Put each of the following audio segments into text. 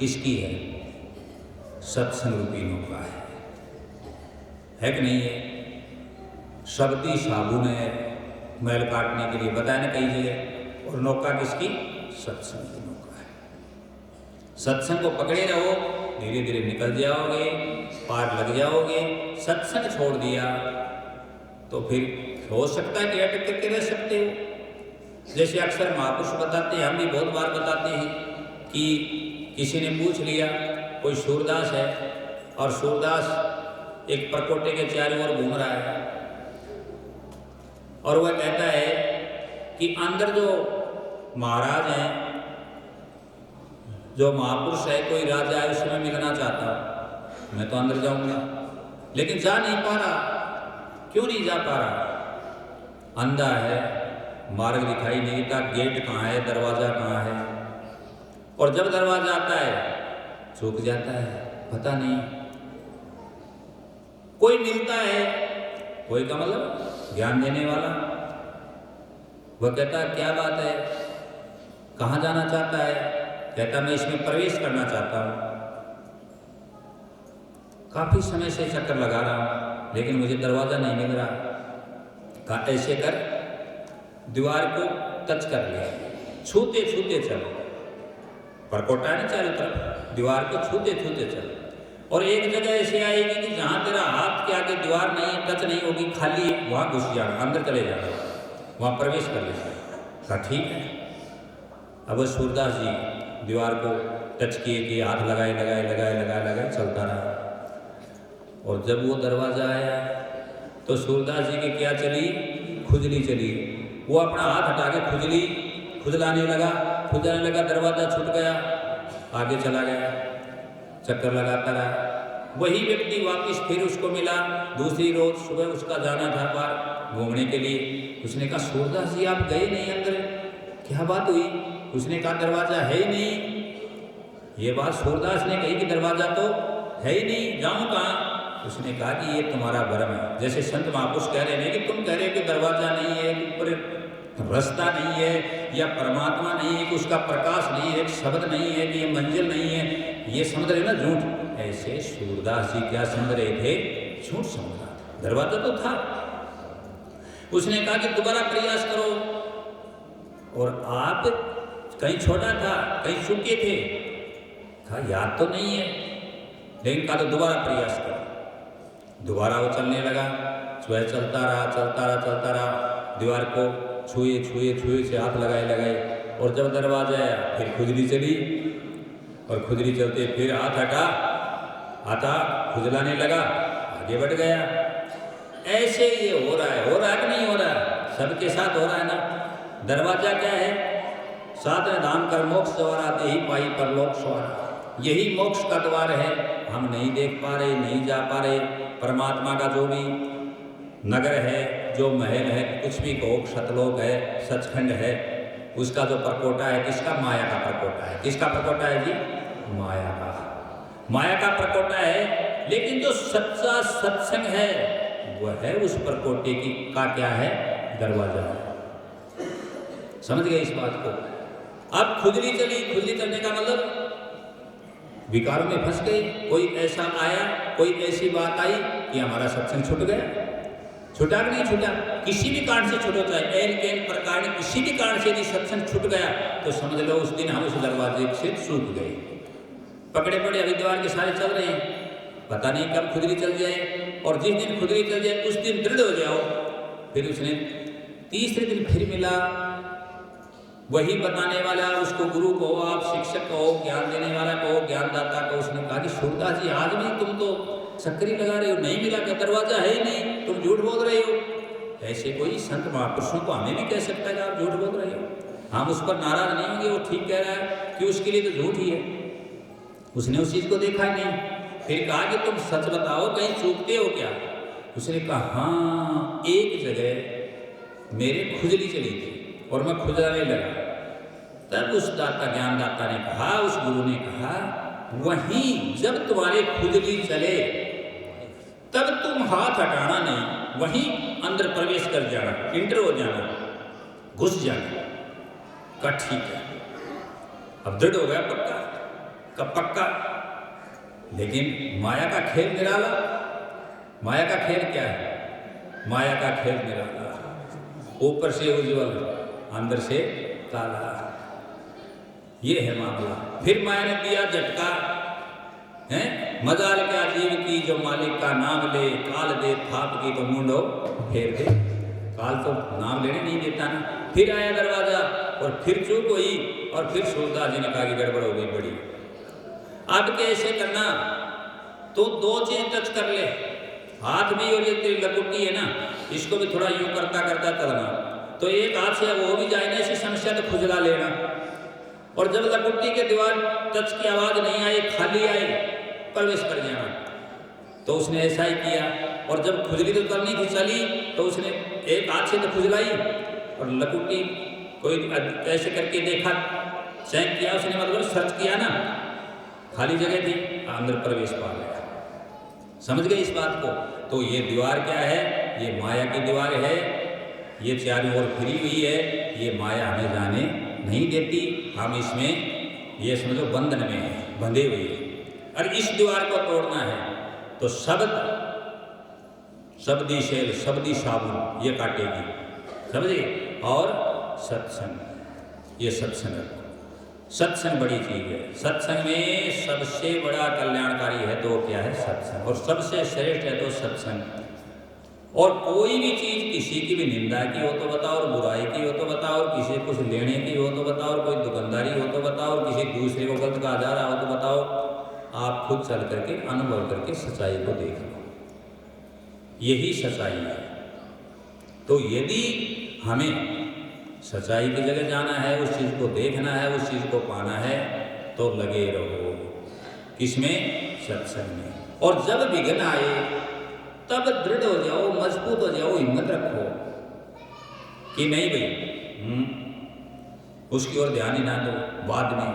किसकी है? सत्संग रूपी नौका है कि नहीं है? शक्ति साबुन है मैल काटने के लिए, बताया ना कई जगह। और नौका किसकी? सत्संग की नौका है। सत्संग को पकड़े रहो, धीरे धीरे निकल जाओगे, पार लग जाओगे। सत्संग छोड़ दिया तो फिर हो सकता है कि अटक करके रह सकते हो। जैसे अक्सर महापुरुष बताते हैं, हम भी बहुत बार बताते हैं कि किसी ने पूछ लिया, कोई सूरदास है और सूरदास एक परकोटे के चारों ओर घूम रहा है और वह कहता है कि अंदर जो महाराज हैं, जो महापुरुष है, कोई राजा है, उसमें मिलना चाहता, मैं तो अंदर जाऊंगा, लेकिन जा नहीं पा रहा। क्यों नहीं जा पा रहा? अंधा है, मार्ग दिखाई नहीं देता, गेट कहाँ है, दरवाजा कहाँ है। और जब दरवाजा आता है चूक जाता है, पता नहीं। कोई मिलता है, कोई का मतलब ज्ञान देने वाला, वह कहता है क्या बात है, कहाँ जाना चाहता है? कहता मैं इसमें प्रवेश करना चाहता हूँ, काफी समय से चक्कर लगा रहा हूँ लेकिन मुझे दरवाजा नहीं मिल रहा। कहा ऐसे कर, दीवार को टच कर लिया, छूते छूते चल, परकोटा है ना चारों तरफ, दीवार को छूते छूते चल। और एक जगह ऐसे आएगी कि जहाँ तेरा हाथ के आगे दीवार नहीं है, टच नहीं होगी, खाली है, वहाँ घुस जाना, अंदर चले जाना, वहाँ प्रवेश कर लेना। कहा ठीक है। अब सूरदास जी दीवार को टच किए कि हाथ लगाए लगाए लगाए लगाए लगाए चलता रहा। और जब वो दरवाजा आया तो सूरदास जी की क्या चली? खुजली चली। वो अपना हाथ हटा के खुजलाने लगा, दरवाजा छूट गया, आगे चला गया, चक्कर लगाता रहा। वही व्यक्ति वापस फिर उसको मिला, दूसरी रोज सुबह उसका जाना था बाहर घूमने के लिए। उसने कहा सूरदास जी आप गए नहीं अंदर, क्या बात हुई? उसने कहा दरवाजा है ही नहीं। ये बात सूरदास ने कही कि दरवाजा तो है ही नहीं, जाऊं कहाँ? उसने कहा कि ये तुम्हारा भ्रम है। जैसे संत महापुरुष कह रहे हैं कि तुम कह रहे हो कि दरवाजा नहीं है, ऊपर रास्ता नहीं है, या परमात्मा नहीं है, कि उसका प्रकाश नहीं है, शब्द नहीं है, कि ये मंजिल नहीं है, ये समझ रहे ना झूठ। ऐसे सूरदास जी क्या समझ रहे थे? झूठ समझ रहा था, दरवाजा तो था। उसने कहा कि दोबारा प्रयास करो, और आप कहीं छोटा था, कहीं चूके थे। कहा याद तो नहीं है, लेकिन कहा तो दोबारा प्रयास करो। दोबारा वो चलने लगा, स्वयं चलता रहा, दीवार को छुए से हाथ लगाए। और जब दरवाजा आया फिर खुजली चली, और खुजली चलते फिर हाथ हटा खुजलाने लगा, आगे बढ़ गया। ऐसे ये हो रहा है कि नहीं हो रहा है? सबके साथ हो रहा है ना। दरवाजा क्या है? सातवें धाम कर मोक्ष द्वारा दे ही पाई परलोक सवारा। यही मोक्ष का द्वार है, हम नहीं देख पा रहे, नहीं जा पा रहे। परमात्मा का जो भी नगर है, जो महल है, कुछ भी कहो, सतलोक है, सचखंड है, उसका जो परकोटा है किसका? माया का परकोटा है। किसका परकोटा है जी? माया का परकोटा है। लेकिन जो सच्चा सत्संग है वह है उस परकोटे की का क्या है? दरवाजा है। समझ गए इस बात को? अब खुजली चलने का मतलब विकारों में फंस गए। कोई ऐसा आया, कोई ऐसी बात आई कि हमारा सत्संग छूट गया। छूटा कि नहीं छूटा? किसी भी कारण से छूटो, चाहे एन केन प्रकार किसी भी कारण से यदि सत्संग छूट गया तो समझ लो उस दिन हम उस दरवाजे से चूक गए। पकड़े पड़े हरिद्वार के सारे चल रहे हैं, पता नहीं कब खुजली चल जाए। और जिस दिन खुजली चल जाए उस दिन दृढ़ हो जाओ। फिर उसने तीसरे दिन फिर मिला, वही बताने वाला, उसको गुरु कहो, आप शिक्षक कहो, ज्ञान देने वाला कहो, ज्ञानदाता कहो। उसने कहा कि सूरदास जी आज भी तुम तो चक्करी लगा रहे हो, नहीं मिला क्या? दरवाजा है ही नहीं, तुम झूठ बोल रहे हो। ऐसे कोई संत महापुरुषों को हमें भी कह सकता है कि आप झूठ बोल रहे हो, हम उस पर नाराज नहीं होंगे, वो ठीक कह रहा है कि उसके लिए तो झूठ ही है। उसने उस चीज़ को देखा ही नहीं। फिर कहा कि तुम सच बताओ, कहीं चूकते हो क्या? उसने कहा हाँ, एक जगह मेरे खुजली चली थी और मैं खुजलाने लगा। तब उस ज्ञानदाता ने कहा, उस गुरु ने कहा, वहीं जब तुम्हारे खुजली चले तब तुम हाथ हटाना नहीं, वहीं अंदर प्रवेश कर जाना, इंटर हो जाना, घुस जाना। कहा ठीक है। अब दृढ़ हो गया पक्का। का पक्का। लेकिन माया का खेल निराला। माया का खेल क्या है? माया का खेल निराला, ऊपर से उज्जवल, अंदर से काला। ये है मामला। फिर माया ने दिया झटका, है मजाल क्या जीव की जो मालिक का नाम ले, काल दे थाप की तो मुंडो फेर दे। काल तो नाम लेने नहीं देता ना। फिर आया दरवाजा और फिर चूक हुई और फिर सूरदास जी ने कहा कि गड़बड़ हो गई बड़ी। अब कैसे करना? तो दो चीज टच कर ले, हाथ भी और ये तेरी लकुटी है ना, इसको भी थोड़ा यूं करता करता चलना। तो एक हाथ से वो भी जाए ना, ऐसी समस्या तो खुजला लेना। और जब लकुटी के दीवार टच की आवाज नहीं आई, खाली आई, प्रवेश कर जाना। तो उसने ऐसा ही किया। और जब खुजली तो करनी थी चली, तो उसने एक हाथ से तो खुजलाई और लकुटी कोई ऐसे करके देखा, चेक किया उसने, मतलब सर्च किया ना, खाली जगह थी, अंदर प्रवेश पा गया। समझ गए इस बात को? तो ये दीवार क्या है? ये माया की दीवार है। ये चारों ओर फिरी हुई है। ये माया हमें जाने नहीं देती। हम इसमें ये समझो बंधन में है, बंधे हुए हैं। और इस दीवार को तोड़ना है तो शब्द, शब्दी शैल, शब्दी साबुन ये काटेगी, समझिए। और सत्संग, ये सत्संग, सत्संग बड़ी चीज है। सत्संग में सबसे बड़ा कल्याणकारी है तो क्या है? सत्संग। और सबसे श्रेष्ठ है तो सत्संग। और कोई भी चीज, किसी की भी निंदा की हो तो बताओ, और बुराई की हो तो बताओ, और किसी कुछ लेने की हो तो बताओ, और कोई दुकानदारी हो तो बताओ, और किसी दूसरे को गलत कहा जा रहा हो तो बताओ। आप खुद चल करके अनुभव करके सच्चाई को देख लो, यही सच्चाई है। तो यदि हमें सच्चाई की जगह जाना है, उस चीज़ को देखना है, उस चीज़ को पाना है, तो लगे रहो किसमें? सत्संग में। और जब विघ्न आए तब दृढ़ हो जाओ, मजबूत हो जाओ, हिम्मत रखो कि नहीं भाई उसकी ओर ध्यान ही ना दो। बाद में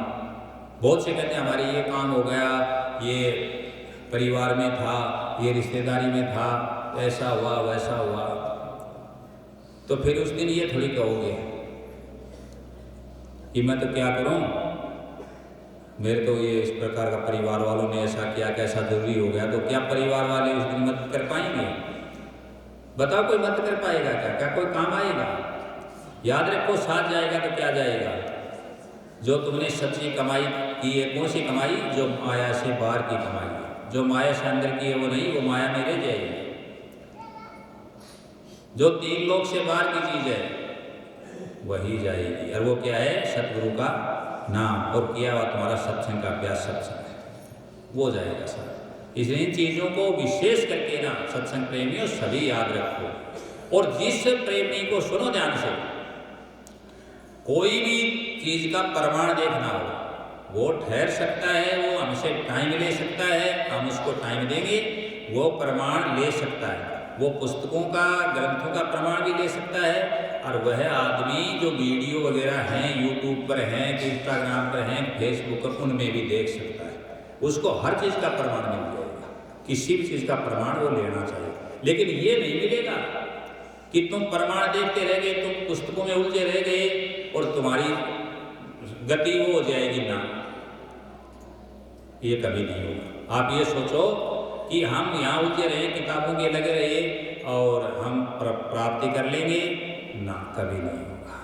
बहुत से कहते हैं हमारे ये काम हो गया, ये परिवार में था, ये रिश्तेदारी में था, ऐसा हुआ वैसा हुआ। तो फिर उस दिन ये थोड़ी कहोगे कि मैं तो क्या करूं, मेरे तो ये इस प्रकार का परिवार वालों ने ऐसा किया, कैसा जरूरी हो गया। तो क्या परिवार वाले उस दिन मदद कर पाएंगे? बताओ, कोई मदद कर पाएगा क्या? क्या कोई काम आएगा? याद रखो, साथ जाएगा तो क्या जाएगा? जो तुमने सच्ची कमाई की है, कौन सी कमाई? जो माया से बाहर की कमाई। जो माया से अंदर की है वो नहीं, वो माया में रह जाएगी। जो 3 लोक से बाहर की चीज है वही जाएगी। और वो क्या है? सतगुरु का नाम, और किया हुआ तुम्हारा सत्संग का अभ्यास, सत्संग है, वो जाएगा सब। इसलिए इन चीजों को विशेष करके ना सत्संग प्रेमियों सभी याद रखो। और जिस प्रेमी को, सुनो ध्यान से, कोई भी चीज का प्रमाण देखना हो, वो ठहर सकता है, वो हमसे टाइम ले सकता है, हम उसको टाइम देंगे, वो प्रमाण ले सकता है। वो पुस्तकों का, ग्रंथों का प्रमाण भी ले सकता है। और वह आदमी जो वीडियो वगैरह हैं, यूट्यूब पर हैं, इंस्टाग्राम पर हैं, फेसबुक पर, उनमें भी देख सकता है। उसको हर चीज़ का प्रमाण मिल जाएगा। किसी भी चीज़ का प्रमाण वो लेना चाहिए। लेकिन ये नहीं मिलेगा कि तुम प्रमाण देखते रह गए, तुम पुस्तकों में उलझे रह गए और तुम्हारी गति वो हो जाएगी ना, ये कभी नहीं होगा। आप ये सोचो कि हम यहाँ उलझे रहे, किताबों के लगे रहे और हम प्राप्ति कर लेंगे ना, कभी नहीं होगा।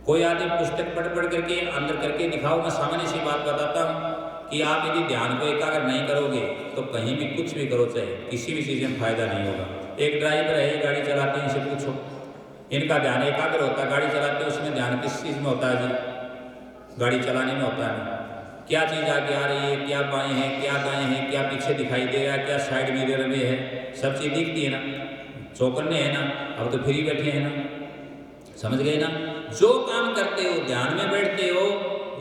कोई आदमी पुस्तक पढ़ करके अंदर करके दिखाओ। मैं सामान्य सी बात बताता हूँ कि आप यदि ध्यान को एकाग्र नहीं करोगे तो कहीं भी कुछ भी करो, चाहे किसी भी चीज़ में फायदा नहीं होगा। एक ड्राइवर है, गाड़ी चलाते हैं, इनसे पूछो, इनका ध्यान एकाग्र होता है, गाड़ी चलाते हैं, उसमें ध्यान किस चीज़ में होता है जी? गाड़ी चलाने में होता है। क्या चीज़ आगे आ रही है, क्या बाएं हैं, क्या दाएं हैं, क्या पीछे दिखाई दे रहा है, क्या साइड मिरर में है, सब चीज़ दिखती है ना। चौकन्ने है ना, अब तो फ्री बैठे हैं ना, समझ गए ना। जो काम करते हो, ध्यान में बैठते हो,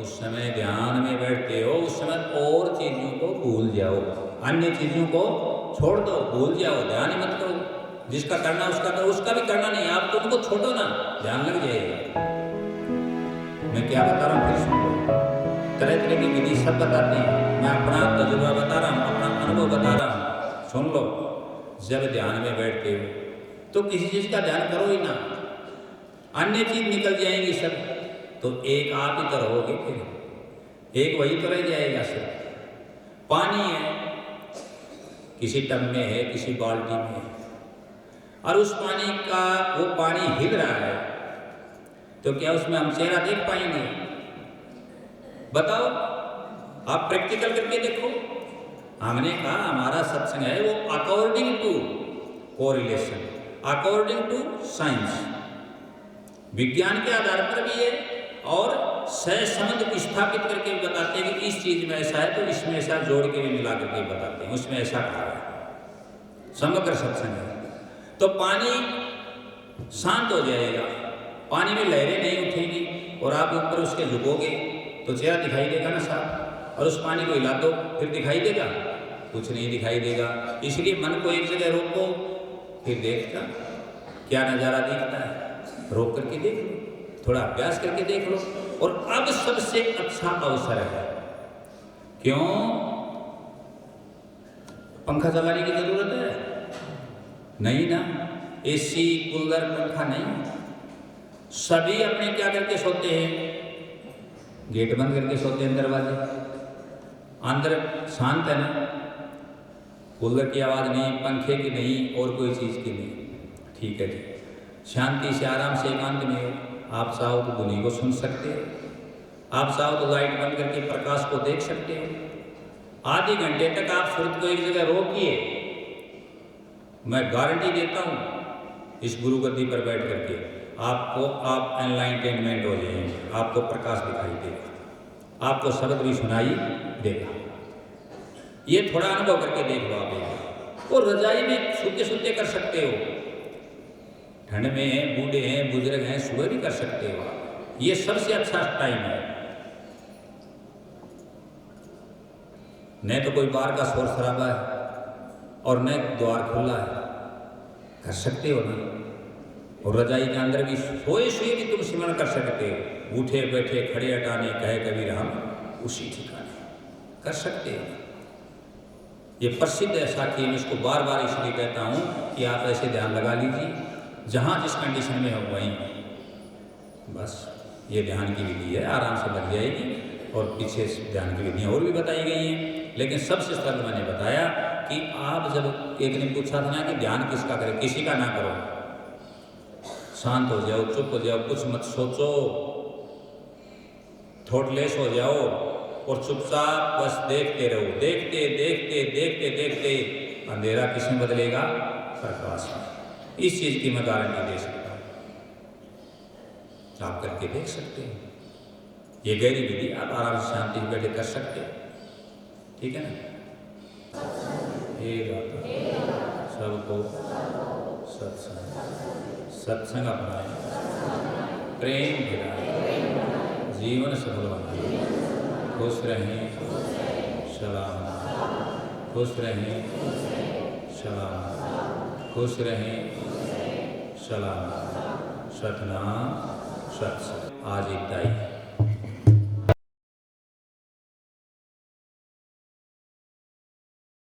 उस समय ध्यान में बैठते हो, उस समय और चीज़ों को भूल जाओ, अन्य चीज़ों को छोड़ दो, भूल जाओ, ध्यान ही मत करो। जिसका करना उसका करो, उसका भी करना नहीं, आप तो उनको छोड़ो ना, ध्यान लग जाएगा। मैं क्या बता रहा हूँ फिर सुन लो। तरह तरह की विधि सब बताते हैं, मैं अपना तजुर्बा बता रहा हूँ, अपना अनुभव बता रहा हूँ, सुन लो। जब ध्यान में बैठते हो तो किसी चीज़ का ध्यान करो ही ना, अन्य चीज़ निकल जाएंगी सब, तो एक आप ही तो रहोगे। फिर एक वही तो रह जाएगा सिर्फ। पानी है, किसी टब में है, किसी बाल्टी में है, और उस पानी का वो पानी हिल रहा है, तो क्या उसमें हम चेहरा देख पाएंगे? बताओ, आप प्रैक्टिकल करके देखो। हमने कहा हमारा सत्संग है वो according to correlation, according to science, विज्ञान के आधार पर भी है, और सह संबंध स्थापित करके भी बताते हैं कि इस चीज में ऐसा है तो इसमें ऐसा जोड़ के भी मिला करके बताते हैं, उसमें ऐसा कहा है। समग्र सत्संग है। तो पानी शांत हो जाएगा, पानी में लहरें नहीं उठेगी, और आप ऊपर उसके झुकोगे तो चेहरा दिखाई देगा ना साफ, और उस पानी को हिला दो फिर दिखाई देगा? कुछ नहीं दिखाई देगा। इसलिए मन को एक जगह रोको, फिर देखता क्या नज़ारा दिखता है, रोक करके देख लो, थोड़ा अभ्यास करके देख लो। और अब सबसे अच्छा अवसर है, क्यों? पंखा चलाने की जरूरत है? नहीं ना, एसी कूलर पंखा नहीं। सभी अपने क्या करके सोते हैं? गेट बंद करके सोते हैं, दरवाजे अंदर शांत है ना, कूलर की आवाज़ नहीं, पंखे की नहीं, और कोई चीज़ की नहीं। ठीक है जी, शांति से आराम से एकांत में हो। आप चाहो तो ध्वनि को सुन सकते हो, आप चाहो तो लाइट बंद करके प्रकाश को देख सकते हो। आधे घंटे तक आप सूरत को एक जगह रोकिए, मैं गारंटी देता हूँ इस गुरु गद्दी पर बैठ करके आपको आप एनलाइटेनमेंट हो जाएंगे, आपको प्रकाश दिखाई देगा, आपको शब्द भी सुनाई देगा। ये थोड़ा अनुभव करके देख लो आप एक। और रजाई में सोते सोते कर सकते हो, ठंड में हैं, बूढ़े हैं, बुजुर्ग हैं, सुबह भी कर सकते हो आप। ये सबसे अच्छा टाइम है। न तो कोई बाहर का शोर शराबा है और न द्वार खुला है, कर सकते हो ना। और रजाई के अंदर भी सोए सोए भी तुम सिमरण कर सकते हो, उठे बैठे खड़े हटाने कहे कबीर हम उसी ठिकाने कर सकते हो। ये प्रसिद्ध है साखी, मैं इसको बार बार इसलिए कहता हूँ कि आप ऐसे ध्यान लगा लीजिए, जहाँ जिस कंडीशन में हो वहीं बस। ये ध्यान की विधि है, आराम से बन जाएगी। और पीछे ध्यान की विधियाँ और भी बताई गई हैं, लेकिन सबसे सरल मैंने बताया कि आप जब एक ने पूछा था ना कि ध्यान किसका करें, किसी का ना करो, शांत हो जाओ, चुप हो जाओ, कुछ मत सोचो, थॉटलेस हो जाओ और चुपचाप बस देखते रहो। देखते देखते देखते देखते अंधेरा किसमें बदलेगा? प्रकाश में। इस चीज की मैं गारंटी दे सकता हूँ, आप करके देख सकते हैं। ये गहरी विधि आप आराम से शांति बैठे कर सकते हैं, ठीक है ना। हे दाता सबको सत्संग अपनाए, प्रेम गिराए, जीवन सफल बनाए, खुश रहें सलाम, खुश रहें सलाम, खुश रहें सलाम। सतनाम सत्संग। आज इतना ही।